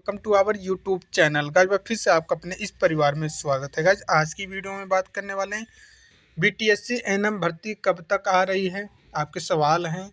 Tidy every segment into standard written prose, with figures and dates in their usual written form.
Welcome to our YouTube channel. Guys फिर से आपका अपने इस परिवार में स्वागत है। गाइस आज की वीडियो में बात करने वाले हैं बीटीएससी एएनएम भर्ती कब तक आ रही है। आपके सवाल हैं,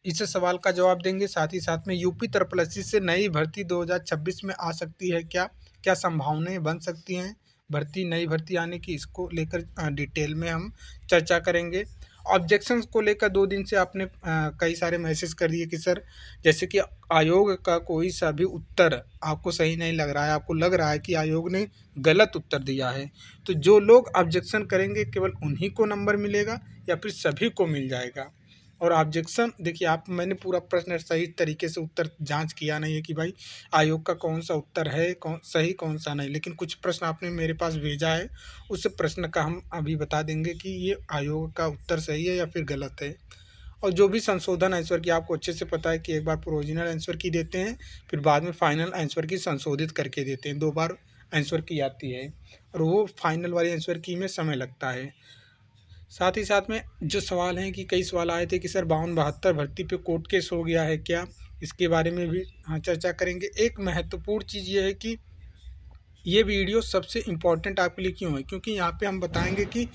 इस सवाल का जवाब देंगे। साथ ही साथ में यूपी तरपलसी से नई भर्ती 2026 में आ सकती है क्या, क्या संभावनाएं बन सकती हैं नई भर्ती आने की, इसको लेकर डिटेल में हम चर्चा करेंगे। ऑब्जेक्शंस को लेकर 2 दिन से आपने कई सारे मैसेज कर दिए कि सर जैसे कि आयोग का कोई सा भी उत्तर आपको सही नहीं लग रहा है, आपको लग रहा है कि आयोग ने गलत उत्तर दिया है, तो जो लोग ऑब्जेक्शन करेंगे केवल उन्हीं को नंबर मिलेगा या फिर सभी को मिल जाएगा। और ऑब्जेक्शन देखिए, आप मैंने पूरा प्रश्न सही तरीके से उत्तर जांच किया नहीं है कि भाई आयोग का कौन सा उत्तर है, कौन सही कौन सा नहीं, लेकिन कुछ प्रश्न आपने मेरे पास भेजा है, उस प्रश्न का हम अभी बता देंगे कि ये आयोग का उत्तर सही है या फिर गलत है। और जो भी संशोधन आंसर की आपको अच्छे से पता है कि एक बार ओरिजिनल आंसर की देते हैं, फिर बाद में फाइनल आंसर की संशोधित करके देते हैं। 2 बार आंसर की आती है और वो फाइनल वाली आंसर की में समय लगता है। साथ ही साथ में जो सवाल हैं कि कई सवाल आए थे कि सर 52-72 भर्ती पे कोर्ट केस हो गया है क्या, इसके बारे में भी चर्चा करेंगे। एक महत्वपूर्ण चीज़ ये है कि ये वीडियो सबसे इम्पोर्टेंट आपके लिए क्यों है, क्योंकि यहाँ पे हम बताएंगे कि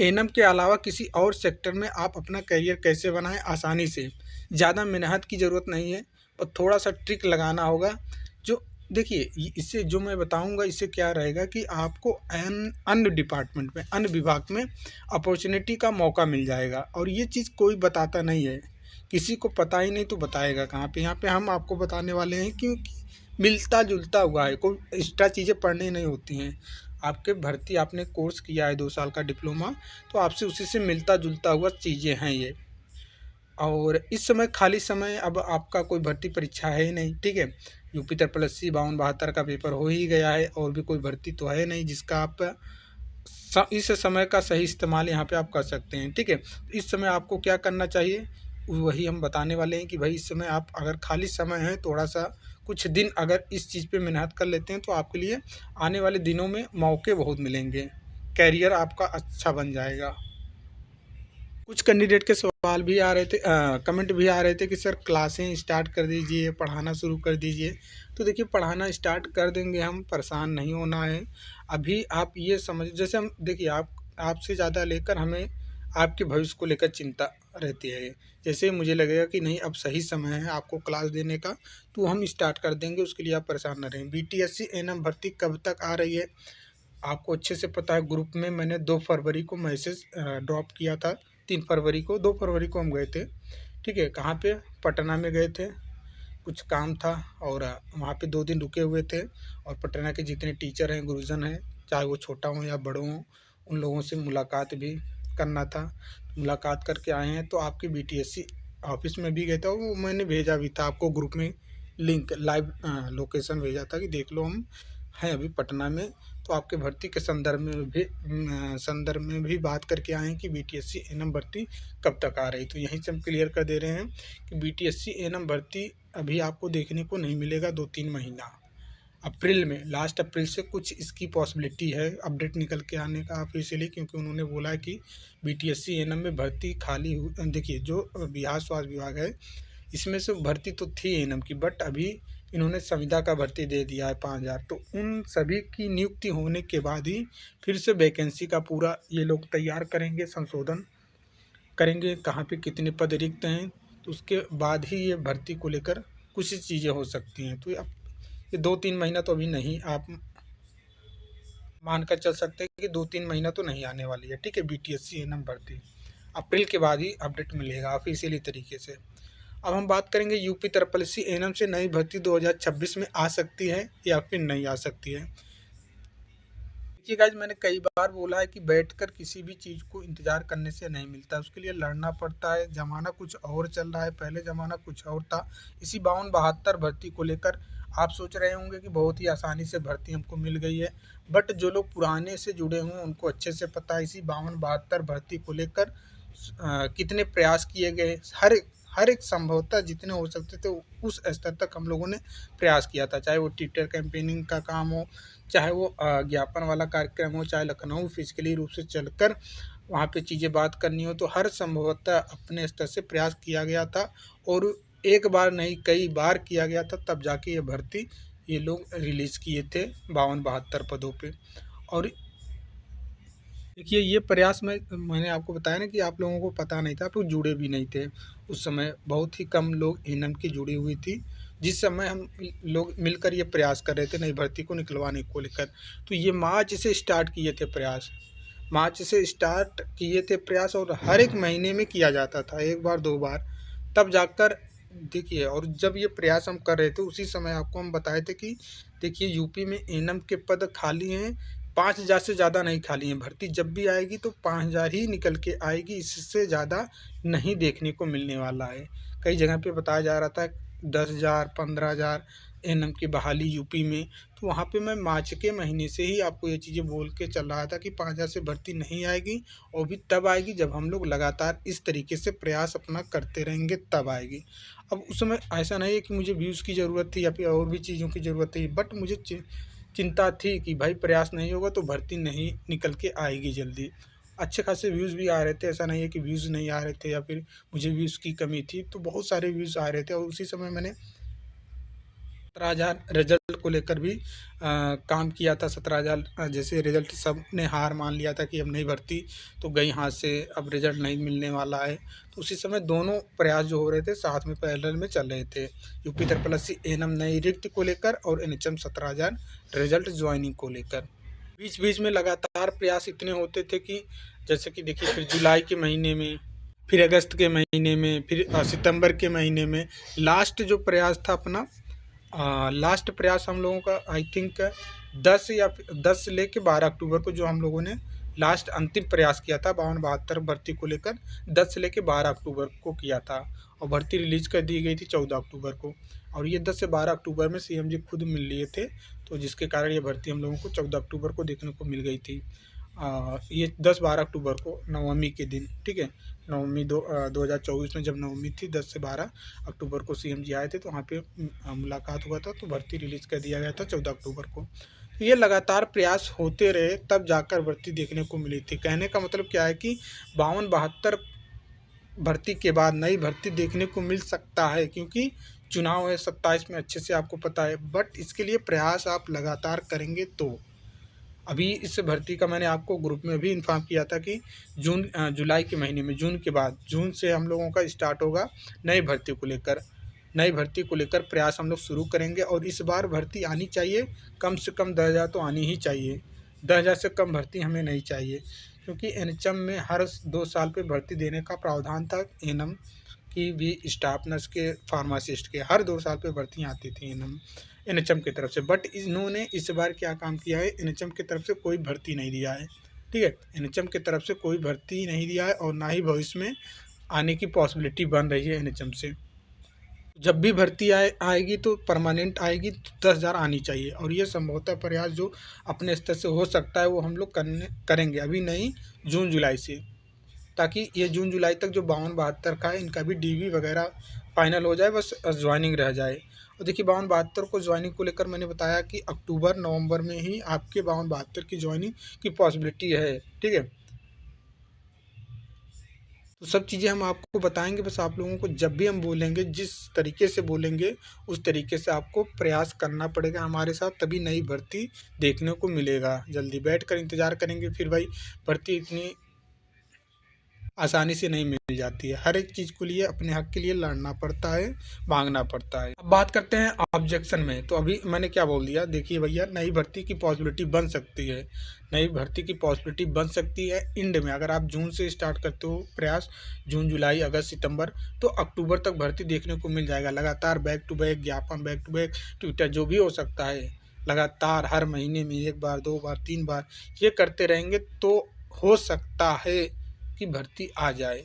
एएनएम के अलावा किसी और सेक्टर में आप अपना करियर कैसे बनाएं आसानी से। ज़्यादा मेहनत की ज़रूरत नहीं है और थोड़ा सा ट्रिक लगाना होगा। जो देखिए इससे जो मैं बताऊंगा इससे क्या रहेगा कि आपको अन्य डिपार्टमेंट में, अन्य विभाग में अपॉर्चुनिटी का मौका मिल जाएगा। और ये चीज़ कोई बताता नहीं है, किसी को पता ही नहीं तो बताएगा कहाँ पे। यहाँ पे हम आपको बताने वाले हैं क्योंकि मिलता जुलता हुआ है, कोई एक्स्ट्रा चीज़ें पढ़नी नहीं होती हैं। आपके भर्ती आपने कोर्स किया है 2 साल का डिप्लोमा, तो आपसे उसी से मिलता जुलता हुआ चीज़ें हैं ये। और इस समय खाली समय, अब आपका कोई भर्ती परीक्षा है ही नहीं, ठीक है। यूपी तरपलसी 52-72 का पेपर हो ही गया है और भी कोई भर्ती तो है नहीं जिसका आप इस समय का सही इस्तेमाल यहाँ पे आप कर सकते हैं, ठीक है। इस समय आपको क्या करना चाहिए वही हम बताने वाले हैं कि भाई इस समय आप अगर खाली समय है, थोड़ा सा कुछ दिन अगर इस चीज़ पे मेहनत कर लेते हैं तो आपके लिए आने वाले दिनों में मौके बहुत मिलेंगे, कैरियर आपका अच्छा बन जाएगा। कुछ कैंडिडेट के सवाल भी आ रहे थे, कमेंट भी आ रहे थे कि सर क्लासें स्टार्ट कर दीजिए, पढ़ाना शुरू कर दीजिए। तो देखिए पढ़ाना स्टार्ट कर देंगे हम, परेशान नहीं होना है। अभी आप ये समझ, जैसे हम देखिए आपसे ज़्यादा लेकर हमें आपके भविष्य को लेकर चिंता रहती है। जैसे मुझे लगेगा कि नहीं अब सही समय है आपको क्लास देने का, तो हम स्टार्ट कर देंगे, उसके लिए आप परेशान न रहें। बीटीएससी एएनएम भर्ती कब तक आ रही है आपको अच्छे से पता है। ग्रुप में मैंने 2 फरवरी को मैसेज ड्रॉप किया था, 3 फरवरी को, 2 फरवरी को हम गए थे, ठीक है। कहाँ पे, पटना में गए थे, कुछ काम था और वहाँ पे 2 दिन रुके हुए थे। और पटना के जितने टीचर हैं, गुरुजन हैं, चाहे वो छोटा हों या बड़ों हों, उन लोगों से मुलाकात भी करना था। मुलाकात करके आए हैं। तो आपके बीटीएससी ऑफिस में भी गए थे, वो मैंने भेजा भी था आपको ग्रुप में लिंक, लाइव लोकेशन भेजा था कि देख लो, हम हैं अभी पटना में। तो आपके भर्ती के संदर्भ में भी बात करके आए हैं कि बीटीएससी एएनएम भर्ती कब तक आ रही। तो यहीं से हम क्लियर कर दे रहे हैं कि बीटीएससी एएनएम भर्ती अभी आपको देखने को नहीं मिलेगा 2-3 महीना। अप्रैल में, लास्ट अप्रैल से कुछ इसकी पॉसिबिलिटी है अपडेट निकल के आने का ऑफिशियली, क्योंकि उन्होंने बोला है कि बीटीएससी एएनएम में भर्ती खाली देखिए जो बिहार स्वास्थ्य विभाग है इसमें से भर्ती तो थी एएनएम की, बट अभी इन्होंने संविदा का भर्ती दे दिया है 5000। तो उन सभी की नियुक्ति होने के बाद ही फिर से वैकेंसी का पूरा ये लोग तैयार करेंगे, संशोधन करेंगे कहाँ पे कितने पद रिक्त हैं, तो उसके बाद ही ये भर्ती को लेकर कुछ चीज़ें हो सकती हैं। तो अब ये 2-3 महीना तो अभी नहीं, आप मानकर चल सकते हैं कि 2-3 महीना तो नहीं आने वाली है, ठीक है। बीटीएससी एएनएम भर्ती अप्रैल के बाद ही अपडेट मिलेगा ऑफिशियली तरीके से। अब हम बात करेंगे यूपी तरपलसी एएनएम से नई भर्ती 2026 में आ सकती है या फिर नहीं आ सकती है। देखिए गाइज, मैंने कई बार बोला है कि बैठकर किसी भी चीज़ को इंतज़ार करने से नहीं मिलता, उसके लिए लड़ना पड़ता है। ज़माना कुछ और चल रहा है, पहले ज़माना कुछ और था। इसी 52-72 भर्ती को लेकर आप सोच रहे होंगे कि बहुत ही आसानी से भर्ती हमको मिल गई है, बट जो लोग पुराने से जुड़े हुए हैं उनको अच्छे से पता है इसी 52-72 भर्ती को लेकर कितने प्रयास किए गए। हर एक संभवतः जितने हो सकते थे उस स्तर तक हम लोगों ने प्रयास किया था, चाहे वो ट्विटर कैंपेनिंग का काम हो, चाहे वो ज्ञापन वाला कार्यक्रम हो, चाहे लखनऊ फिजिकली रूप से चलकर वहाँ पे चीज़ें बात करनी हो, तो हर संभवतः अपने स्तर से प्रयास किया गया था। और एक बार नहीं कई बार किया गया था, तब जाके ये भर्ती ये लोग रिलीज़ किए थे 52-72 पदों पे। और देखिए ये प्रयास मैंने आपको बताया ना कि आप लोगों को पता नहीं था, आप लोग जुड़े भी नहीं थे। उस समय बहुत ही कम लोग एएनएम की जुड़ी हुई थी, जिस समय हम लोग मिलकर ये प्रयास कर रहे थे नई भर्ती को निकलवाने को लेकर। तो ये मार्च से स्टार्ट किए थे प्रयास, मार्च से स्टार्ट किए थे प्रयास, और हर एक महीने में किया जाता था, 1 बार 2 बार, तब जाकर देखिए। और जब ये प्रयास हम कर रहे थे उसी समय आपको हम बताए थे कि देखिए यूपी में एएनएम के पद खाली हैं, 5,000 से ज़्यादा नहीं खाली हैं। भर्ती जब भी आएगी तो 5,000 ही निकल के आएगी, इससे ज़्यादा नहीं देखने को मिलने वाला है। कई जगह पे बताया जा रहा था 10,000 15,000 एएनएम की बहाली यूपी में। तो वहाँ पे मैं मार्च के महीने से ही आपको ये चीज़ें बोल के चल रहा था कि 5,000 से भर्ती नहीं आएगी, और भी तब आएगी जब हम लोग लगातार इस तरीके से प्रयास अपना करते रहेंगे, तब आएगी। अब उस समय ऐसा नहीं है कि मुझे व्यूज़ की ज़रूरत थी या फिर और भी चीज़ों की ज़रूरत थी, बट मुझे चिंता थी कि भाई प्रयास नहीं होगा तो भर्ती नहीं निकल के आएगी जल्दी। अच्छे खासे व्यूज़ भी आ रहे थे, ऐसा नहीं है कि व्यूज़ नहीं आ रहे थे या फिर मुझे व्यूज़ की कमी थी, तो बहुत सारे व्यूज़ आ रहे थे। और उसी समय मैंने 17,000 रिजल्ट को लेकर भी काम किया था। 17,000 जैसे रिजल्ट सब ने हार मान लिया था कि अब नहीं भर्ती तो गई हाथ से, अब रिजल्ट नहीं मिलने वाला है। तो उसी समय दोनों प्रयास जो हो रहे थे साथ में पैरेलल में चल रहे थे, यूपी त्रिपल एएनएम नई रिक्त को लेकर और एनएचएम 17,000 रिजल्ट ज्वाइनिंग को लेकर। बीच बीच में लगातार प्रयास इतने होते थे कि जैसे कि देखिए फिर जुलाई के महीने में, फिर अगस्त के महीने में, फिर सितंबर के महीने में लास्ट जो प्रयास था अपना, लास्ट प्रयास हम लोगों का आई थिंक 10 से लेके 12 अक्टूबर को जो हम लोगों ने लास्ट अंतिम प्रयास किया था 52-72 भर्ती को लेकर, 10 से लेके 12 अक्टूबर को किया था। और भर्ती रिलीज कर दी गई थी 14 अक्टूबर को, और ये 10 से 12 अक्टूबर में सीएम जी खुद मिल लिए थे, तो जिसके कारण ये भर्ती हम लोगों को 14 अक्टूबर को देखने को मिल गई थी। ये 10-12 अक्टूबर को नवमी के दिन, ठीक है, नवमी 2024 में जब नवमी थी 10 से 12 अक्टूबर को सीएम जी आए थे, तो वहाँ पे मुलाकात हुआ था, तो भर्ती रिलीज़ कर दिया गया था 14 अक्टूबर को। तो ये लगातार प्रयास होते रहे तब जाकर भर्ती देखने को मिली थी। कहने का मतलब क्या है कि 52-72 भर्ती के बाद नई भर्ती देखने को मिल सकता है, क्योंकि चुनाव है 27 में, अच्छे से आपको पता है, बट इसके लिए प्रयास आप लगातार करेंगे तो। अभी इस भर्ती का मैंने आपको ग्रुप में भी इन्फॉर्म किया था कि जुलाई के महीने में, जून के बाद, जून से हम लोगों का स्टार्ट होगा नई भर्ती को लेकर। नई भर्ती को लेकर प्रयास हम लोग शुरू करेंगे, और इस बार भर्ती आनी चाहिए, कम से कम 10,000 तो आनी ही चाहिए। 10,000 से कम भर्ती हमें नहीं चाहिए, क्योंकि एनएचएम में हर 2 साल पे भर्ती देने का प्रावधान था। एएनएम की भी, स्टाफ नर्स के, फार्मासिस्ट के हर 2 साल पे भर्तियाँ आती थी एनएचएम की तरफ से। बट इन्होंने इस बार क्या काम किया है, एनएचएम की तरफ से कोई भर्ती नहीं दिया है, ठीक है, एनएचएम की तरफ से कोई भर्ती नहीं दिया है, और ना ही भविष्य में आने की पॉसिबिलिटी बन रही है एनएचएम से। जब भी भर्ती आएगी तो परमानेंट आएगी, तो 10,000 आनी चाहिए, और ये संभवतः प्रयास जो अपने स्तर से हो सकता है वो हम लोग करेंगे, अभी नहीं, जून जुलाई से, ताकि ये जून जुलाई तक जो 52-72 का है इनका भी डीवी वगैरह फाइनल हो जाए, बस ज्वाइनिंग रह जाए। और देखिए 52-72 को ज्वाइनिंग को लेकर मैंने बताया कि अक्टूबर नवंबर में ही आपके 52-72 की ज्वाइनिंग की पॉसिबिलिटी है, ठीक है। तो सब चीज़ें हम आपको बताएंगे, बस आप लोगों को जब भी हम बोलेंगे, जिस तरीके से बोलेंगे उस तरीके से आपको प्रयास करना पड़ेगा हमारे साथ, तभी नई भर्ती देखने को मिलेगा। जल्दी बैठ कर इंतज़ार करेंगे फिर भाई भर्ती इतनी आसानी से नहीं मिल जाती है। हर एक चीज़ के लिए, अपने हक के लिए लड़ना पड़ता है, मांगना पड़ता है। अब बात करते हैं ऑब्जेक्शन में। तो अभी मैंने क्या बोल दिया, देखिए भैया, नई भर्ती की पॉसिबिलिटी बन सकती है, नई भर्ती की पॉसिबिलिटी बन सकती है एंड में। अगर आप जून से स्टार्ट करते हो प्रयास, जून जुलाई अगस्त सितंबर, तो अक्टूबर तक भर्ती देखने को मिल जाएगा। लगातार बैक टू बैक ज्ञापन, बैक टू बैक ट्विटर, जो भी हो सकता है, लगातार हर महीने में 1 बार 2 बार 3 बार ये करते रहेंगे तो हो सकता है की भर्ती आ जाए।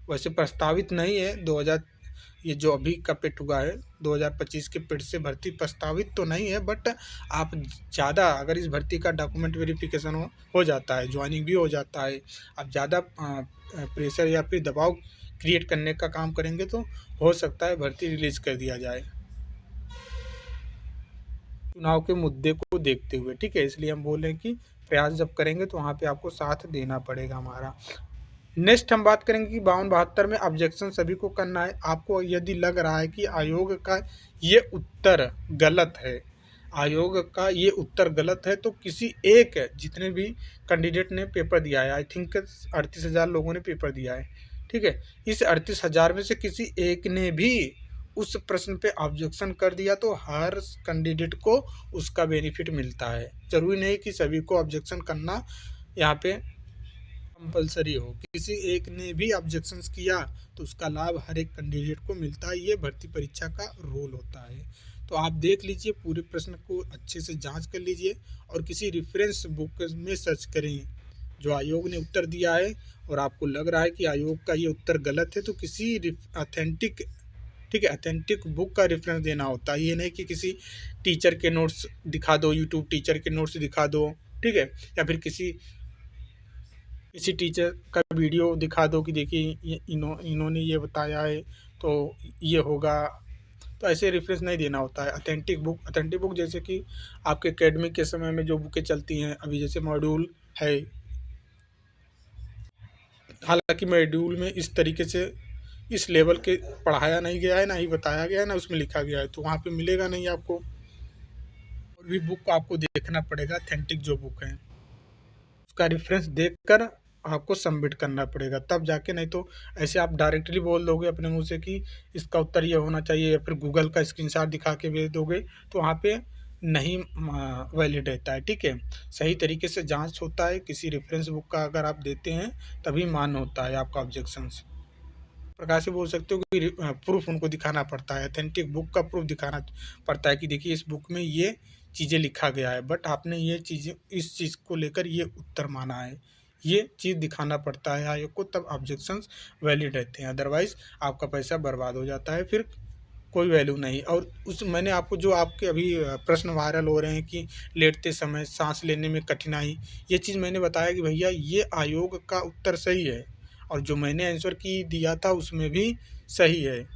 वैसे प्रस्तावित नहीं है 2000, ये जो अभी का पेट हुआ है 2025 के पेट से भर्ती प्रस्तावित तो नहीं है, बट आप ज़्यादा अगर इस भर्ती का डॉक्यूमेंट वेरिफिकेशन हो जाता है, ज्वाइनिंग भी हो जाता है, आप ज़्यादा प्रेशर या फिर दबाव क्रिएट करने का काम करेंगे तो हो सकता है भर्ती रिलीज़ कर दिया जाए, चुनाव के मुद्दे को देखते हुए, ठीक है। इसलिए हम बोल रहे हैं कि प्रयास जब करेंगे तो वहाँ पे आपको साथ देना पड़ेगा हमारा। नेक्स्ट हम बात करेंगे कि 52-72 में ऑब्जेक्शन सभी को करना है। आपको यदि लग रहा है कि आयोग का ये उत्तर गलत है, आयोग का ये उत्तर गलत है, तो किसी एक, जितने भी कैंडिडेट ने पेपर दिया है, आई थिंक 38,000 लोगों ने पेपर दिया है, ठीक है, इस 38,000 में से किसी एक ने भी उस प्रश्न पे ऑब्जेक्शन कर दिया तो हर कैंडिडेट को उसका बेनिफिट मिलता है। जरूरी नहीं कि सभी को ऑब्जेक्शन करना यहाँ पे कंपलसरी हो। किसी एक ने भी ऑब्जेक्शंस किया तो उसका लाभ हर एक कैंडिडेट को मिलता है। ये भर्ती परीक्षा का रोल होता है। तो आप देख लीजिए, पूरे प्रश्न को अच्छे से जांच कर लीजिए और किसी रेफरेंस बुक में सर्च करें जो आयोग ने उत्तर दिया है, और आपको लग रहा है कि आयोग का ये उत्तर गलत है तो किसी ऑथेंटिक, ठीक है, ऑथेंटिक बुक का रेफरेंस देना होता है। ये नहीं कि किसी टीचर के नोट्स दिखा दो, यूट्यूब टीचर के नोट्स दिखा दो, ठीक है, या फिर किसी टीचर का वीडियो दिखा दो कि देखिए इन्होंने ये बताया है तो ये होगा। तो ऐसे रेफरेंस नहीं देना होता है। ऑथेंटिक बुक जैसे कि आपके एकेडमिक के समय में जो बुकें चलती हैं अभी, जैसे मॉड्यूल है, हालांकि मॉड्यूल में इस तरीके से इस लेवल के पढ़ाया नहीं गया है, ना ही बताया गया है, ना उसमें लिखा गया है, तो वहाँ पे मिलेगा नहीं आपको। और भी बुक को आपको देखना पड़ेगा, ऑथेंटिक जो बुक है उसका रेफरेंस देखकर आपको सबमिट करना पड़ेगा, तब जाके। नहीं तो ऐसे आप डायरेक्टली बोल दोगे अपने मुंह से कि इसका उत्तर ये होना चाहिए, या फिर गूगल का स्क्रीनशॉट दिखा के भेज दोगे, तो वहाँ पे नहीं वैलिड रहता है, ठीक है। सही तरीके से जांच होता है, किसी रेफरेंस बुक का अगर आप देते हैं तभी मान्य होता है आपका ऑब्जेक्शंस। प्रकार से बोल सकते हो कि प्रूफ उनको दिखाना पड़ता है, ऑथेंटिक बुक का प्रूफ दिखाना पड़ता है कि देखिए इस बुक में ये चीज़ें लिखा गया है, बट आपने ये चीज़ें, इस चीज़ को लेकर ये उत्तर माना है, ये चीज़ दिखाना पड़ता है आयोग को, तब ऑब्जेक्शंस वैलिड रहते हैं। अदरवाइज आपका पैसा बर्बाद हो जाता है, फिर कोई वैल्यू नहीं। और उस मैंने आपको जो आपके अभी प्रश्न वायरल हो रहे हैं कि लेटते समय सांस लेने में कठिनाई, ये चीज़ मैंने बताया कि भैया ये आयोग का उत्तर सही है, और जो मैंने आंसर की दिया था उसमें भी सही है।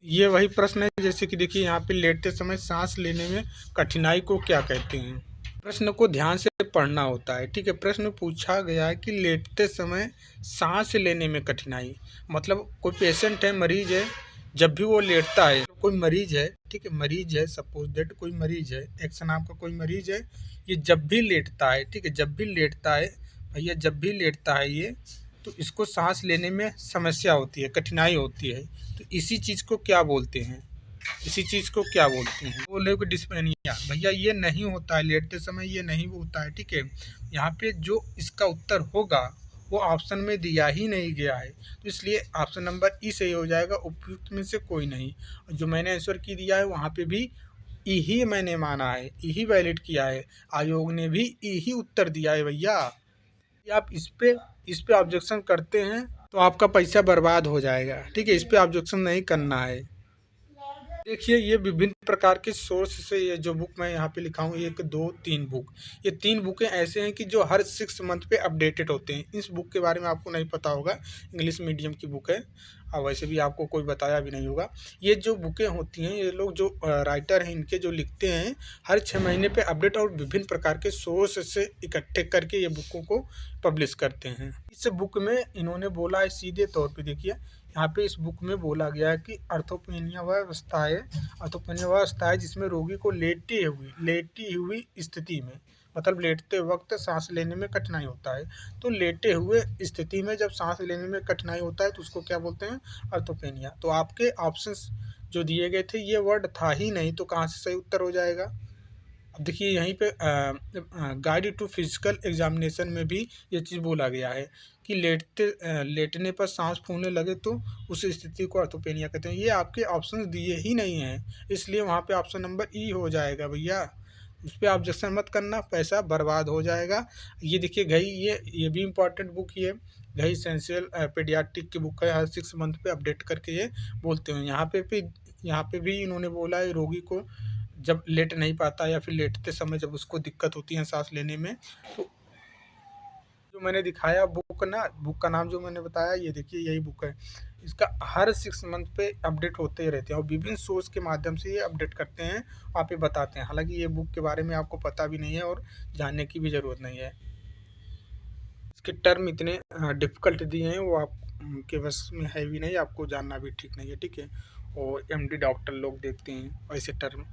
ये वही प्रश्न है, जैसे कि देखिए यहाँ पे लेटते समय सांस लेने में कठिनाई को क्या कहते हैं। प्रश्न को ध्यान से पढ़ना होता है, ठीक है। प्रश्न पूछा गया है कि लेटते समय सांस लेने में कठिनाई, मतलब कोई पेशेंट है, मरीज है, जब भी वो लेटता है, कोई मरीज है, ठीक है, मरीज है, सपोज दैट कोई मरीज है, एक्स नाम का कोई मरीज है, ये जब भी लेटता है, ठीक है, जब भी लेटता है भैया, जब भी लेटता है ये, तो इसको सांस लेने में समस्या होती है, कठिनाई होती है। तो इसी चीज़ को क्या बोलते हैं, इसी चीज़ को क्या बोलते हैं, वो लोग डिस्पेनिया। भैया ये नहीं होता है लेटते समय, ये नहीं होता है, ठीक है। यहाँ पे जो इसका उत्तर होगा वो ऑप्शन में दिया ही नहीं गया है, तो इसलिए ऑप्शन नंबर ई सही हो जाएगा, उपयुक्त में से कोई नहीं। जो मैंने आंसर की दिया है वहाँ पे भी ई ही मैंने माना है, ई ही वैलिड किया है, आयोग ने भी ई ही उत्तर दिया है भैया। आप इस पे ऑब्जेक्शन करते हैं तो आपका पैसा बर्बाद हो जाएगा, ठीक है, इस पे ऑब्जेक्शन नहीं करना है। देखिए ये विभिन्न प्रकार के सोर्स से, ये जो बुक मैं यहाँ पे लिखा हूँ, 1 2 3 बुक, ये 3 बुकें ऐसे हैं कि जो हर 6 मंथ पे अपडेटेड होते हैं। इस बुक के बारे में आपको नहीं पता होगा, इंग्लिश मीडियम की बुक है, और वैसे भी आपको कोई बताया भी नहीं होगा। ये जो बुकें होती हैं, ये लोग जो राइटर हैं इनके, जो लिखते हैं, हर 6 महीने पे अपडेट और विभिन्न प्रकार के सोर्स से इकट्ठे करके ये बुकों को पब्लिश करते हैं। इस बुक में इन्होंने बोला है सीधे तौर पे, देखिए यहाँ पे इस बुक में बोला गया है कि अर्थोपेनिया वह अवस्था है, अर्थोपेनिया वह अवस्था है जिसमें रोगी को लेटी हुई स्थिति में, मतलब लेटते वक्त सांस लेने में कठिनाई होता है। तो लेटे हुए स्थिति में जब सांस लेने में कठिनाई होता है तो उसको क्या बोलते हैं, अर्थोपेनिया। तो आपके ऑप्शंस जो दिए गए थे ये वर्ड था ही नहीं, तो कहाँ से सही उत्तर हो जाएगा। अब देखिए यहीं पे गाइड टू फिजिकल एग्जामिनेशन में भी ये चीज़ बोला गया है कि लेटने पर सांस फूलने लगे तो उस स्थिति को अर्थोपेनिया कहते हैं। ये आपके ऑप्शन दिए ही नहीं हैं, इसलिए वहाँ पे ऑप्शन नंबर ई हो जाएगा भैया। उस पर ऑब्जेक्शन मत करना, पैसा बर्बाद हो जाएगा। ये देखिए घई, ये भी इम्पॉर्टेंट बुक ही है, घई एसेंशियल पेडियाट्रिक की बुक है, हर 6 मंथ पे अपडेट करके ये बोलते हैं। यहाँ पे भी इन्होंने बोला है रोगी को जब लेट नहीं पाता या फिर लेटते समय जब उसको दिक्कत होती है सांस लेने में, तो जो मैंने दिखाया बुक का नाम जो मैंने बताया, ये देखिए यही बुक है। इसका हर 6 मंथ पे अपडेट होते ही रहते हैं, और विभिन्न सोर्स के माध्यम से ये अपडेट करते हैं, वहाँ पे बताते हैं। हालांकि ये बुक के बारे में आपको पता भी नहीं है और जानने की भी ज़रूरत नहीं है। इसके टर्म इतने डिफ़िकल्ट दिए हैं, वो आप के बस में है भी नहीं, आपको जानना भी ठीक नहीं है, ठीक है? और एमडी डॉक्टर लोग देखते हैं ऐसे टर्म।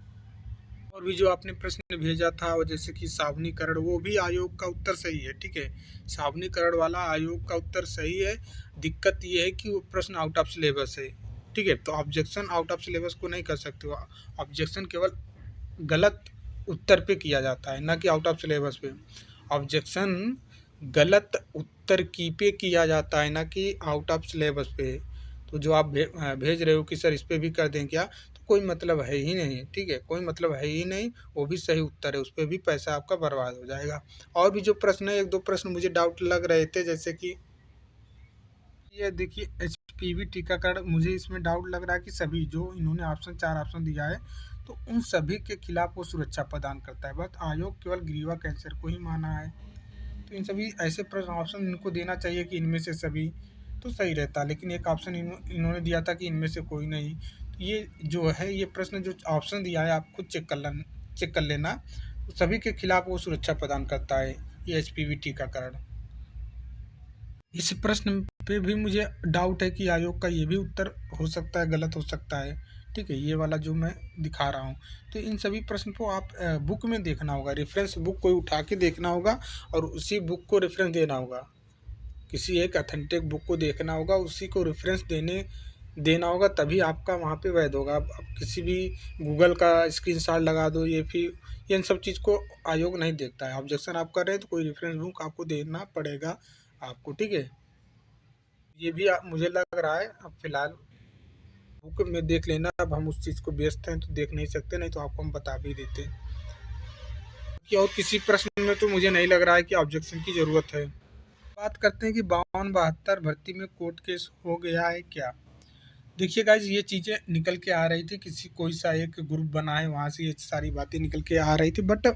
और भी जो आपने प्रश्न भेजा था, और जैसे कि सावनीकरण, वो भी आयोग का उत्तर सही है, ठीक है? सावनीकरण वाला आयोग का उत्तर सही है। दिक्कत ये है कि वो प्रश्न आउट ऑफ सिलेबस है, ठीक है? तो ऑब्जेक्शन आउट ऑफ सिलेबस को नहीं कर सकते हो। ऑब्जेक्शन केवल गलत उत्तर पे किया जाता है, ना कि आउट ऑफ सिलेबस पे। ऑब्जेक्शन गलत उत्तर की पे किया जाता है, ना कि आउट ऑफ सिलेबस पे। तो जो आप भेज रहे हो कि सर इस पे भी कर दें क्या, तो कोई मतलब है ही नहीं, ठीक है? कोई मतलब है ही नहीं, वो भी सही उत्तर है, उस पे भी पैसा आपका बर्बाद हो जाएगा। और भी जो प्रश्न है, एक दो प्रश्न मुझे डाउट लग रहे थे, जैसे कि ये देखिए एचपीवी टीकाकरण, मुझे इसमें डाउट लग रहा है कि सभी जो इन्होंने ऑप्शन 4 ऑप्शन दिया है, तो उन सभी के खिलाफ वो सुरक्षा प्रदान करता है, बट आयोग केवल ग्रीवा कैंसर को ही माना है। तो इन सभी ऐसे प्रश्न ऑप्शन इनको देना चाहिए कि इनमें से सभी, तो सही रहता। लेकिन एक ऑप्शन इन्होंने दिया था कि इनमें से कोई नहीं। तो ये जो है, ये प्रश्न जो ऑप्शन दिया है, आप खुद चेक कर लेना। तो सभी के खिलाफ वो सुरक्षा प्रदान करता है, ये एचपीवी टीकाकरण। इस प्रश्न पे भी मुझे डाउट है कि आयोग का ये भी उत्तर हो सकता है गलत हो सकता है, ठीक है? ये वाला जो मैं दिखा रहा हूँ। तो इन सभी प्रश्न को आप बुक में देखना होगा, रेफरेंस बुक कोई उठा के देखना होगा, और उसी बुक को रेफरेंस देना होगा। किसी एक अथेंटिक बुक को देखना होगा, उसी को रेफरेंस देना होगा, तभी आपका वहाँ पे वैध होगा। अब किसी भी गूगल का स्क्रीनशॉट लगा दो, ये फिर इन सब चीज़ को आयोग नहीं देखता है। ऑब्जेक्शन आप कर रहे हैं तो कोई रेफरेंस बुक आपको देना पड़ेगा आपको, ठीक है? ये भी मुझे लग रहा है। अब फिलहाल बुक में देख लेना। अब हम उस चीज़ को व्यस्त हैं तो देख नहीं सकते, नहीं तो आपको हम बता भी देते कि। और किसी प्रश्न में तो मुझे नहीं लग रहा है कि ऑब्जेक्शन की ज़रूरत है। बात करते हैं कि 52-72 भर्ती में कोर्ट केस हो गया है क्या। देखिए गाइज, ये चीज़ें निकल के आ रही थी, किसी कोई सा एक ग्रुप बना है, वहाँ से ये सारी बातें निकल के आ रही थी, बट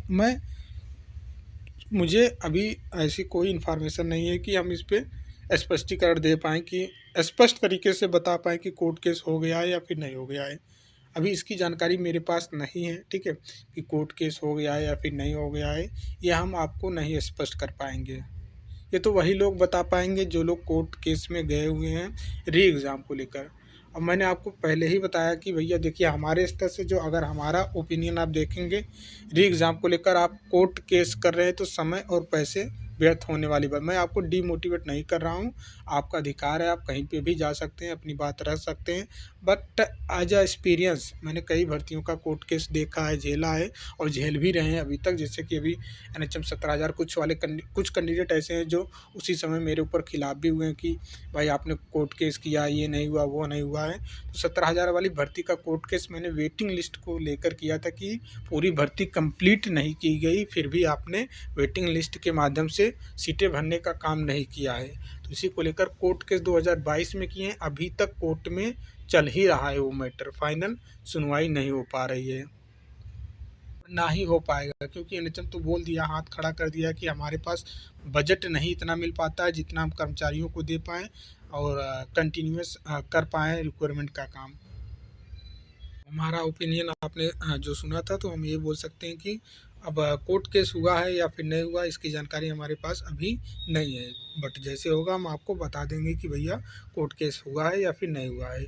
मुझे अभी ऐसी कोई इन्फॉर्मेशन नहीं है कि हम इस पे स्पष्टीकरण दे पाएँ, कि स्पष्ट तरीके से बता पाएँ कि कोर्ट केस हो गया है या फिर नहीं हो गया है। अभी इसकी जानकारी मेरे पास नहीं है, ठीक है? कि कोर्ट केस हो गया है या फिर नहीं हो गया है, ये हम आपको नहीं स्पष्ट कर पाएंगे। ये तो वही लोग बता पाएंगे जो लोग कोर्ट केस में गए हुए हैं री एग्ज़ाम को लेकर। अब मैंने आपको पहले ही बताया कि भैया देखिए, हमारे स्तर से जो, अगर हमारा ओपिनियन आप देखेंगे री एग्ज़ाम को लेकर, आप कोर्ट केस कर रहे हैं तो समय और पैसे व्यर्थ होने वाली बात। मैं आपको डीमोटिवेट नहीं कर रहा हूँ, आपका अधिकार है, आप कहीं पे भी जा सकते हैं, अपनी बात रख सकते हैं। बट एज अ एक्सपीरियंस मैंने कई भर्तियों का कोर्ट केस देखा है, झेला है, और झेल भी रहे हैं अभी तक। जैसे कि अभी एनएचएम 17,000, कुछ कैंडिडेट ऐसे हैं जो उसी समय मेरे ऊपर खिलाफ भी हुए हैं कि भाई आपने कोर्ट केस किया, ये नहीं हुआ, वो नहीं हुआ है। तो 17,000 वाली भर्ती का कोर्ट केस मैंने वेटिंग लिस्ट को लेकर किया था, कि पूरी भर्ती कंप्लीट नहीं की गई, फिर भी आपने वेटिंग लिस्ट के माध्यम से सीटें भरने का काम नहीं किया है। तो इसी को लेकर कोर्ट केस 2022 में किए हैं, अभी तक कोर्ट में चल ही रहा है वो मैटर, फाइनल सुनवाई नहीं हो पा रही है, ना ही हो पाएगा, क्योंकि एनएचएम तो बोल दिया, हाथ खड़ा कर दिया कि हमारे पास बजट नहीं इतना मिल पाता है जितना हम कर्मचारियों को दे पाएँ और कंटिन्यूअस कर पाएँ रिक्वायरमेंट का काम। हमारा ओपिनियन आपने जो सुना था, तो हम ये बोल सकते हैं कि अब कोर्ट केस हुआ है या फिर नहीं हुआ, इसकी जानकारी हमारे पास अभी नहीं है। बट जैसे होगा हम आपको बता देंगे कि भैया कोर्ट केस हुआ है या फिर नहीं हुआ है।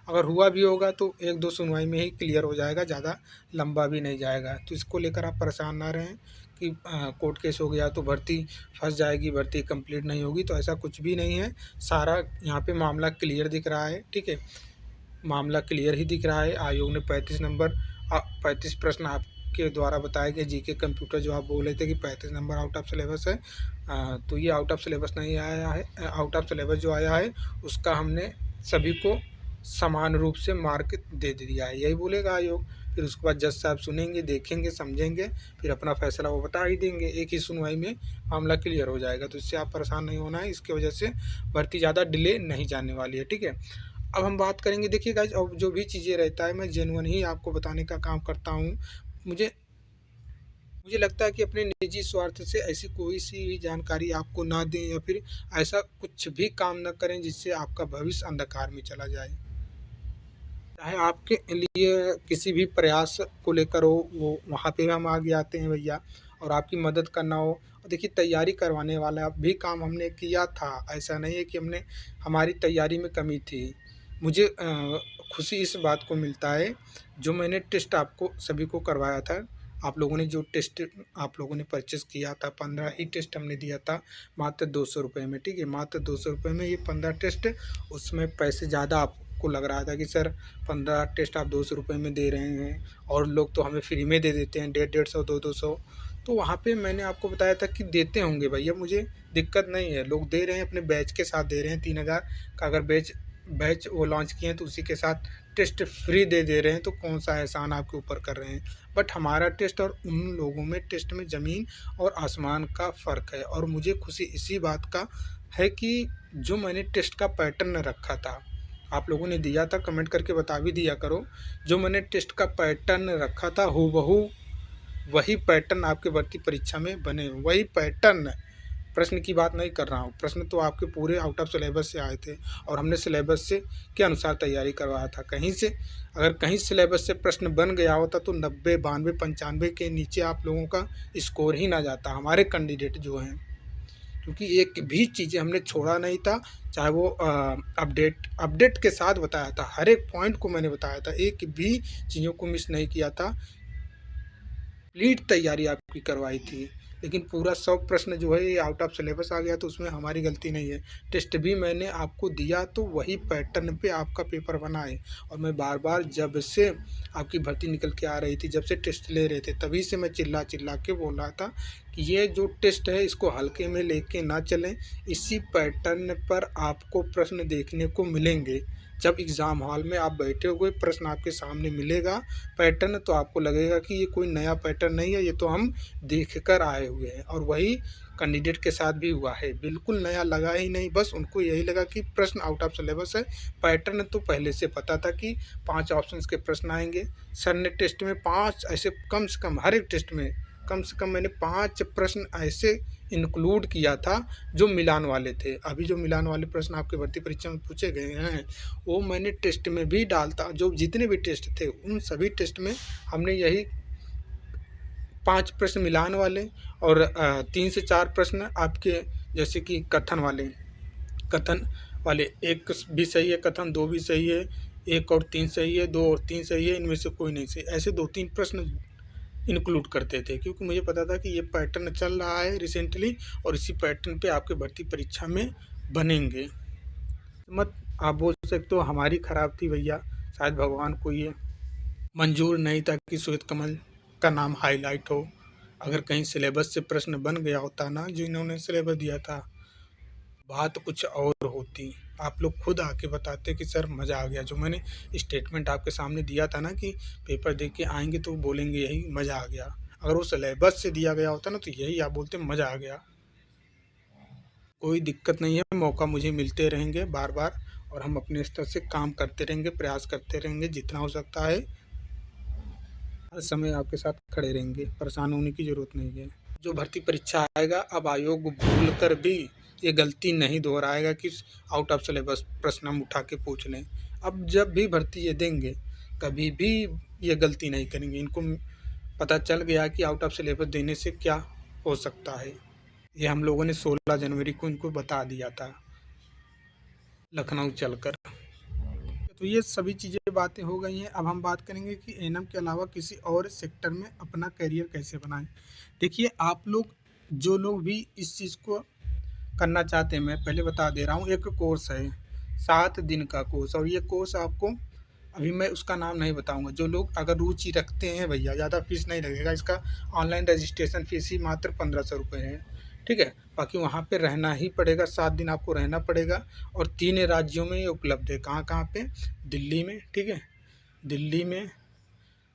अगर हुआ भी होगा तो एक दो सुनवाई में ही क्लियर हो जाएगा, ज़्यादा लंबा भी नहीं जाएगा। तो इसको लेकर आप परेशान ना रहें कि कोर्ट केस हो गया तो भर्ती फंस जाएगी, भर्ती कंप्लीट नहीं होगी, तो ऐसा कुछ भी नहीं है। सारा यहाँ पे मामला क्लियर दिख रहा है, ठीक है? मामला क्लियर ही दिख रहा है। आयोग ने 35 प्रश्न आपके द्वारा बताए गए जीके कंप्यूटर, जो आप बोल रहे थे कि 35 नंबर आउट ऑफ सिलेबस है, तो ये आउट ऑफ सिलेबस नहीं आया है। आउट ऑफ सिलेबस जो आया है उसका हमने सभी को समान रूप से मार्क दे दिया है, यही बोलेगा आयोग। फिर उसके बाद जज साहब सुनेंगे, देखेंगे, समझेंगे, फिर अपना फैसला वो बता ही देंगे। एक ही सुनवाई में मामला क्लियर हो जाएगा, तो इससे आप परेशान नहीं होना है। इसकी वजह से भर्ती ज़्यादा डिले नहीं जाने वाली है, ठीक है? अब हम बात करेंगे, देखिए गाइज, अब जो भी चीज़ें रहता है मैं जेन्युइन ही आपको बताने का काम करता हूँ। मुझे मुझे लगता है कि अपने निजी स्वार्थ से ऐसी कोई सी भी जानकारी आपको ना दें, या फिर ऐसा कुछ भी काम ना करें जिससे आपका भविष्य अंधकार में चला जाए। चाहे आपके लिए किसी भी प्रयास को लेकर हो, वो वहाँ पे हम आगे आते हैं भैया, और आपकी मदद करना हो। और देखिए, तैयारी करवाने वाला भी काम हमने किया था, ऐसा नहीं है कि हमने हमारी तैयारी में कमी थी। मुझे खुशी इस बात को मिलता है, जो मैंने टेस्ट आपको सभी को करवाया था, आप लोगों ने जो टेस्ट आप लोगों ने परचेज़ किया था, 15 ही टेस्ट हमने दिया था मात्र 200 रुपये में, ठीक है? मात्र 200 रुपये में ये 15 टेस्ट, उसमें पैसे ज़्यादा आपको लग रहा था कि सर 15 टेस्ट आप 200 रुपये में दे रहे हैं, और लोग तो हमें फ्री में दे देते हैं 150-150, 200-200। तो वहाँ पे मैंने आपको बताया था कि देते होंगे भैया, मुझे दिक्कत नहीं है, लोग दे रहे हैं, अपने बैच के साथ दे रहे हैं। 3000 का अगर बैच बैच वो लॉन्च किए हैं, तो उसी के साथ टेस्ट फ्री दे रहे हैं, तो कौन सा एहसान आपके ऊपर कर रहे हैं। बट हमारा टेस्ट और उन लोगों में टेस्ट में ज़मीन और आसमान का फ़र्क है। और मुझे खुशी इसी बात का है कि जो मैंने टेस्ट का पैटर्न रखा था, आप लोगों ने दिया था, कमेंट करके बता भी दिया करो, जो मैंने टेस्ट का पैटर्न रखा था हूबहू वही पैटर्न आपके भर्ती परीक्षा में बने। वही पैटर्न, प्रश्न की बात नहीं कर रहा हूँ, प्रश्न तो आपके पूरे आउट ऑफ सिलेबस से आए थे, और हमने सिलेबस से के अनुसार तैयारी करवाया था। कहीं से अगर कहीं सिलेबस से प्रश्न बन गया होता, तो 90, 92, 95 के नीचे आप लोगों का स्कोर ही ना जाता, हमारे कैंडिडेट जो हैं। क्योंकि एक भी चीज़ें हमने छोड़ा नहीं था, चाहे वो अपडेट के साथ बताया था, हर एक पॉइंट को मैंने बताया था, एक भी चीज़ों को मिस नहीं किया था। कंप्लीट तैयारी आपकी करवाई थी, लेकिन पूरा 100 प्रश्न जो है ये आउट ऑफ सिलेबस आ गया, तो उसमें हमारी गलती नहीं है। टेस्ट भी मैंने आपको दिया, तो वही पैटर्न पे आपका पेपर बना है। और मैं बार बार, जब से आपकी भर्ती निकल के आ रही थी, जब से टेस्ट ले रहे थे, तभी से मैं चिल्ला चिल्ला के बोल रहा था कि ये जो टेस्ट है इसको हल्के में लेके ना चलें, इसी पैटर्न पर आपको प्रश्न देखने को मिलेंगे। जब एग्ज़ाम हॉल में आप बैठे हुए, प्रश्न आपके सामने मिलेगा पैटर्न, तो आपको लगेगा कि ये कोई नया पैटर्न नहीं है, ये तो हम देख कर आए हुए हैं। और वही कैंडिडेट के साथ भी हुआ है, बिल्कुल नया लगा ही नहीं, बस उनको यही लगा कि प्रश्न आउट ऑफ सिलेबस है। पैटर्न तो पहले से पता था कि 5 ऑप्शंस के प्रश्न आएंगे। सर ने टेस्ट में 5 ऐसे, कम से कम हर एक टेस्ट में कम से कम मैंने 5 प्रश्न ऐसे इंक्लूड किया था जो मिलान वाले थे। अभी जो मिलान वाले प्रश्न आपके भर्ती परीक्षा में पूछे गए हैं, वो मैंने टेस्ट में भी डालता, जो जितने भी टेस्ट थे उन सभी टेस्ट में हमने यही 5 प्रश्न मिलान वाले, और 3 से 4 प्रश्न आपके जैसे कि कथन वाले, 1 भी सही है कथन, 2 भी सही है, 1 और 3 सही है, 2 और 3 सही है, इनमें से कोई नहीं सही, ऐसे 2-3 प्रश्न इंक्लूड करते थे, क्योंकि मुझे पता था कि ये पैटर्न चल रहा है रिसेंटली, और इसी पैटर्न पे आपके भर्ती परीक्षा में बनेंगे। मत आप बोल सकते हो हमारी ख़राब थी भैया, शायद भगवान को ये मंजूर नहीं था कि श्वेत कमल का नाम हाईलाइट हो। अगर कहीं सिलेबस से प्रश्न बन गया होता ना, जिन्होंने सिलेबस दिया था, बात कुछ और होती। आप लोग खुद आके बताते कि सर मज़ा आ गया। जो मैंने स्टेटमेंट आपके सामने दिया था ना कि पेपर दे के आएंगे तो बोलेंगे यही मज़ा आ गया, अगर वो सिलेबस से दिया गया होता ना, तो यही आप बोलते मज़ा आ गया। कोई दिक्कत नहीं है, मौका मुझे मिलते रहेंगे बार बार, और हम अपने स्तर से काम करते रहेंगे, प्रयास करते रहेंगे, जितना हो सकता है हर समय आपके साथ खड़े रहेंगे, परेशान होने की ज़रूरत नहीं है। जो भर्ती परीक्षा आएगा, अब आयोग भूल कर भी ये गलती नहीं दोहराएगा कि आउट ऑफ सिलेबस प्रश्न हम उठा के पूछ लें। अब जब भी भर्ती ये देंगे, कभी भी ये गलती नहीं करेंगे। इनको पता चल गया कि आउट ऑफ सिलेबस देने से क्या हो सकता है। ये हम लोगों ने 16 जनवरी को इनको बता दिया था, लखनऊ चलकर। तो ये सभी चीज़ें बातें हो गई हैं। अब हम बात करेंगे कि एएनएम के अलावा किसी और सेक्टर में अपना करियर कैसे बनाएं। देखिए, आप लोग जो लोग भी इस चीज़ को करना चाहते हैं, मैं पहले बता दे रहा हूँ, एक कोर्स है 7 दिन का कोर्स, और ये कोर्स आपको, अभी मैं उसका नाम नहीं बताऊंगा। जो लोग अगर रुचि रखते हैं भैया, ज़्यादा फीस नहीं लगेगा इसका, ऑनलाइन रजिस्ट्रेशन फीस ही मात्र 1500 रुपये है, ठीक है। बाकी वहाँ पे रहना ही पड़ेगा, 7 दिन आपको रहना पड़ेगा, और 3 राज्यों में ये उपलब्ध है। कहाँ कहाँ पे? दिल्ली में, ठीक है, दिल्ली में,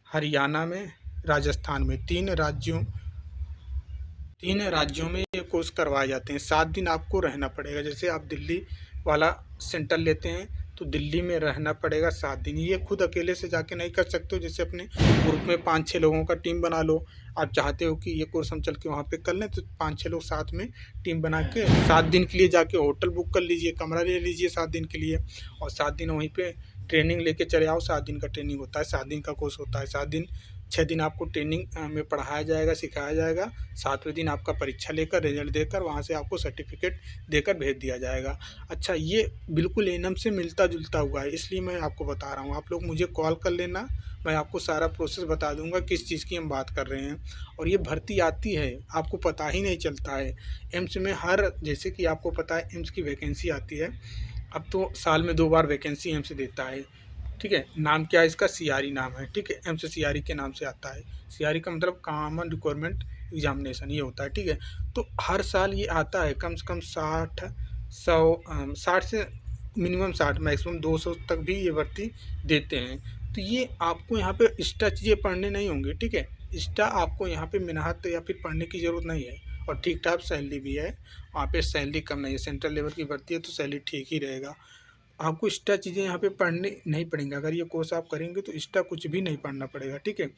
हरियाणा में, राजस्थान में, 3 राज्यों में ये कोर्स करवाए जाते हैं। 7 दिन आपको रहना पड़ेगा। जैसे आप दिल्ली वाला सेंटर लेते हैं, तो दिल्ली में रहना पड़ेगा 7 दिन। ये खुद अकेले से जाके नहीं कर सकते हो, जैसे अपने ग्रुप में 5-6 लोगों का टीम बना लो। आप चाहते हो कि ये कोर्स हम चल के वहाँ पे कर लें, तो 5-6 लोग साथ में टीम बना के 7 दिन के लिए जाके होटल बुक कर लीजिए, कमरा ले लीजिए 7 दिन के लिए, और 7 दिन वहीं पे ट्रेनिंग लेके चले आओ। 7 दिन का ट्रेनिंग होता है, 7 दिन का कोर्स होता है। 7 दिन 6 दिन आपको ट्रेनिंग में पढ़ाया जाएगा, सिखाया जाएगा। 7वें दिन आपका परीक्षा लेकर, रिजल्ट देकर वहाँ से आपको सर्टिफिकेट देकर भेज दिया जाएगा। अच्छा, ये बिल्कुल एनम से मिलता जुलता हुआ है, इसलिए मैं आपको बता रहा हूँ। आप लोग मुझे कॉल कर लेना, मैं आपको सारा प्रोसेस बता दूंगा किस चीज़ की हम बात कर रहे हैं। और ये भर्ती आती है, आपको पता ही नहीं चलता है। एम्स में हर, जैसे कि आपको पता है एम्स की वैकेंसी आती है, अब तो साल में 2 बार वैकेंसी एम्स देता है। ठीक है, नाम क्या है इसका? सीआरई नाम है। ठीक है, एम्स सीआरई के नाम से आता है। सीआरई का मतलब कॉमन रिक्वायरमेंट एग्जामिनेशन, ये होता है। ठीक है, तो हर साल ये आता है। कम से कम 60 से मिनिमम 60, मैक्सिमम 200 तक भी ये भर्ती देते हैं। तो ये आपको यहाँ पे एक्स्ट्रा चीज़ें पढ़ने नहीं होंगी। ठीक है, एक्स्ट्रा आपको यहाँ पे मेहनत या फिर पढ़ने की ज़रूरत नहीं है। और ठीक ठाक सैलरी भी है, वहाँ पे सैलरी कम नहीं है। सेंट्रल लेवल की भर्ती है तो सैलरी ठीक ही रहेगा। आपको एक्स्ट्रा चीज़ें यहाँ पे पढ़ने नहीं पड़ेंगी। अगर ये कोर्स आप करेंगे तो एक्स्ट्रा कुछ भी नहीं पढ़ना पड़ेगा। ठीक है,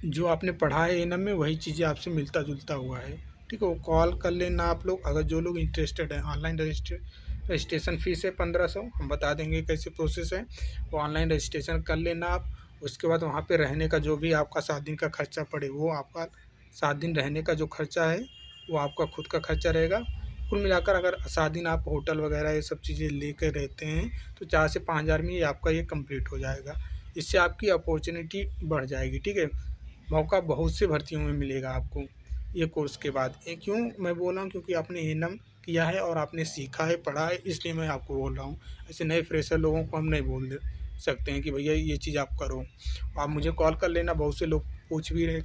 जो आपने पढ़ा है एनम में वही चीज़ें आपसे मिलता जुलता हुआ है। ठीक है, वो कॉल कर लेना आप लोग, अगर जो लोग इंटरेस्टेड हैं। ऑनलाइन रजिस्ट्रेशन फ़ीस है 1500, हम बता देंगे कैसे प्रोसेस है। वो ऑनलाइन रजिस्ट्रेशन कर लेना आप। उसके बाद वहाँ पे रहने का जो भी आपका 7 दिन का खर्चा पड़े, वो आपका 7 दिन रहने का जो खर्चा है वो आपका खुद का खर्चा रहेगा। कुल मिलाकर अगर 7 दिन आप होटल वगैरह ये सब चीज़ें लेकर रहते हैं तो 4 से 5 हज़ार में ये आपका ये कंप्लीट हो जाएगा। इससे आपकी अपॉर्चुनिटी बढ़ जाएगी। ठीक है, मौका बहुत से भर्तियों में मिलेगा आपको ये कोर्स के बाद। ये क्यों मैं बोल रहा हूँ? क्योंकि आपने एनम किया है और आपने सीखा है, पढ़ा है, इसलिए मैं आपको बोल रहा हूँ। ऐसे नए फ्रेशर लोगों को हम नहीं बोल दे सकते हैं कि भैया ये चीज़ आप करो। आप मुझे कॉल कर लेना। बहुत से लोग पूछ भी रहे,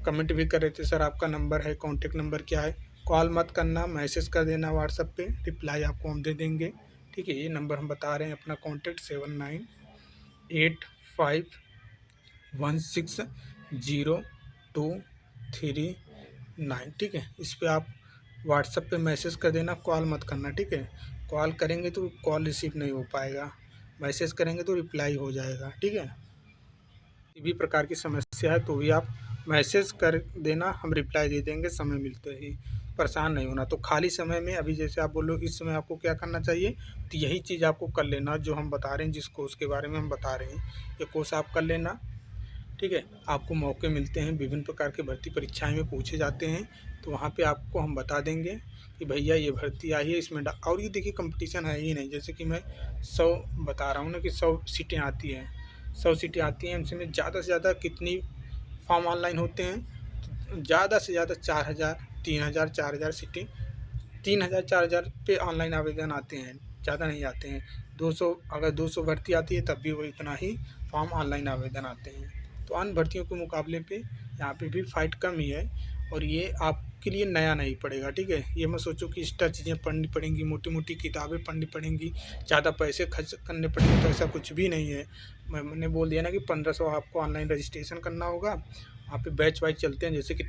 कमेंट भी कर रहे थे, सर आपका नंबर है, कॉन्टेक्ट नंबर क्या है? कॉल मत करना, मैसेज कर देना व्हाट्सएप पे, रिप्लाई आपको हम दे देंगे। ठीक है, ये नंबर हम बता रहे हैं अपना कॉन्टेक्ट 7985160239। ठीक है, इस पर आप व्हाट्सएप पे मैसेज कर देना, कॉल मत करना। ठीक है, कॉल करेंगे तो कॉल रिसीव नहीं हो पाएगा, मैसेज करेंगे तो रिप्लाई हो जाएगा। ठीक है, किसी भी प्रकार की समस्या है तो भी आप मैसेज कर देना, हम रिप्लाई दे देंगे समय मिलते ही। परेशान नहीं होना। तो खाली समय में अभी जैसे आप बोलो इस समय आपको क्या करना चाहिए, तो यही चीज़ आपको कर लेना जो हम बता रहे हैं, जिस कोर्स के बारे में हम बता रहे हैं ये कोर्स आप कर लेना। ठीक है, आपको मौके मिलते हैं, विभिन्न प्रकार के भर्ती परीक्षाएं में पूछे जाते हैं, तो वहाँ पे आपको हम बता देंगे कि भैया ये भर्ती आई है, इसमें और ये देखिए कंपटीशन है ही नहीं। जैसे कि मैं 100 बता रहा हूँ ना कि 100 सीटें आती हैं, 100 सीटें आती हैं हमसे में ज़्यादा से ज़्यादा कितनी फॉर्म ऑनलाइन होते हैं, तो ज़्यादा से ज़्यादा 4000, 3000, 4000 सीटें, 3000, 4000 पे ऑनलाइन आवेदन आते हैं, ज़्यादा नहीं आते हैं। 200, अगर 200 भर्ती आती है तब भी वो इतना ही फॉर्म ऑनलाइन आवेदन आते हैं। तो अन्य भर्तियों के मुकाबले पे यहाँ पे भी फाइट कम ही है, और ये आपके लिए नया नहीं पड़ेगा। ठीक है, ये मत सोचो कि एक्स्ट्रा चीज़ें पढ़नी पड़ेंगी, मोटी मोटी किताबें पढ़नी पड़ेंगी, ज़्यादा पैसे खर्च करने पड़ेंगे, तो ऐसा कुछ भी नहीं है। मैंने बोल दिया ना कि 1500 आपको ऑनलाइन रजिस्ट्रेशन करना होगा। वहाँ पे बैच वाइज चलते हैं, जैसे कि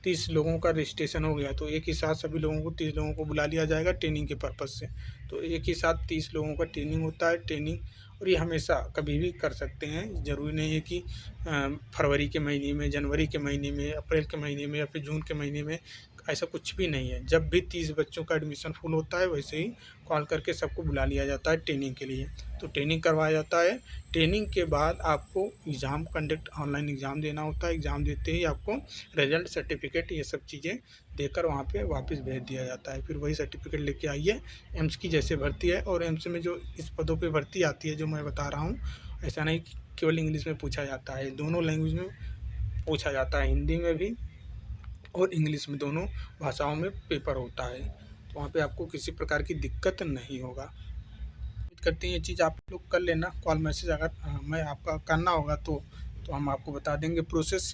30 लोगों का रजिस्ट्रेशन हो गया तो एक ही साथ सभी लोगों को 30 लोगों को बुला लिया जाएगा ट्रेनिंग के पर्पज़ से। तो एक ही साथ 30 लोगों का ट्रेनिंग होता है। ट्रेनिंग, और ये हमेशा कभी भी कर सकते हैं, ज़रूरी नहीं है कि फरवरी के महीने में, जनवरी के महीने में, अप्रैल के महीने में या फिर जून के महीने में। ऐसा कुछ भी नहीं है। जब भी 30 बच्चों का एडमिशन फुल होता है वैसे ही कॉल करके सबको बुला लिया जाता है ट्रेनिंग के लिए। तो ट्रेनिंग करवाया जाता है। ट्रेनिंग के बाद आपको एग्ज़ाम कंडक्ट, ऑनलाइन एग्ज़ाम देना होता है। एग्ज़ाम देते ही आपको रिजल्ट, सर्टिफिकेट, ये सब चीज़ें देकर वहाँ पे वापस भेज दिया जाता है। फिर वही सर्टिफिकेट लेके आइए। एम्स की जैसे भर्ती है, और एम्स में जो इस पदों पे भर्ती आती है जो मैं बता रहा हूँ, ऐसा नहीं कि केवल इंग्लिश में पूछा जाता है, दोनों लैंग्वेज में पूछा जाता है, हिंदी में भी और इंग्लिश में, दोनों भाषाओं में पेपर होता है। तो वहाँ पे आपको किसी प्रकार की दिक्कत नहीं होगा। उम्मीद करते हैं ये चीज़ आप लोग कर लेना। कॉल मैसेज अगर मैं आपका करना होगा तो हम आपको बता देंगे प्रोसेस।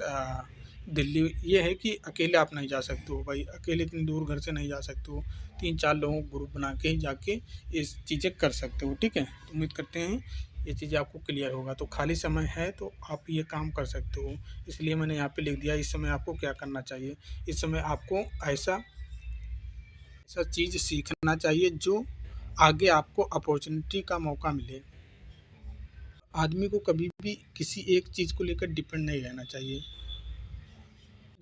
दिल्ली ये है कि अकेले आप नहीं जा सकते हो भाई, अकेले इतनी दूर घर से नहीं जा सकते हो। 3-4 लोगों को ग्रुप बना के ही जाके ये चीज़ें कर सकते हो। ठीक है, तो उम्मीद करते हैं ये चीज़ें आपको क्लियर होगा। तो खाली समय है तो आप ये काम कर सकते हो, इसलिए मैंने यहाँ पे लिख दिया इस समय आपको क्या करना चाहिए। इस समय आपको ऐसा ऐसा चीज़ सीखना चाहिए जो आगे आपको अपॉर्चुनिटी का मौका मिले। आदमी को कभी भी किसी एक चीज़ को लेकर डिपेंड नहीं रहना चाहिए।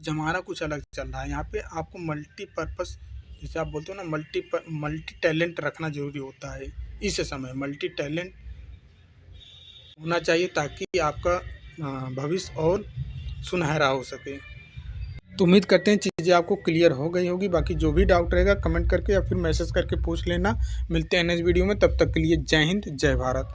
ज़माना कुछ अलग चल रहा है, यहाँ पे आपको मल्टीपर्पज़, जैसे आप बोलते हो ना, मल्टी टैलेंट रखना ज़रूरी होता है। इस समय मल्टी टैलेंट होना चाहिए ताकि आपका भविष्य और सुनहरा हो सके। तो उम्मीद करते हैं चीज़ें आपको क्लियर हो गई होगी। बाकी जो भी डाउट रहेगा कमेंट करके या फिर मैसेज करके पूछ लेना। मिलते हैं नेक्स्ट वीडियो में, तब तक के लिए जय हिंद जय भारत।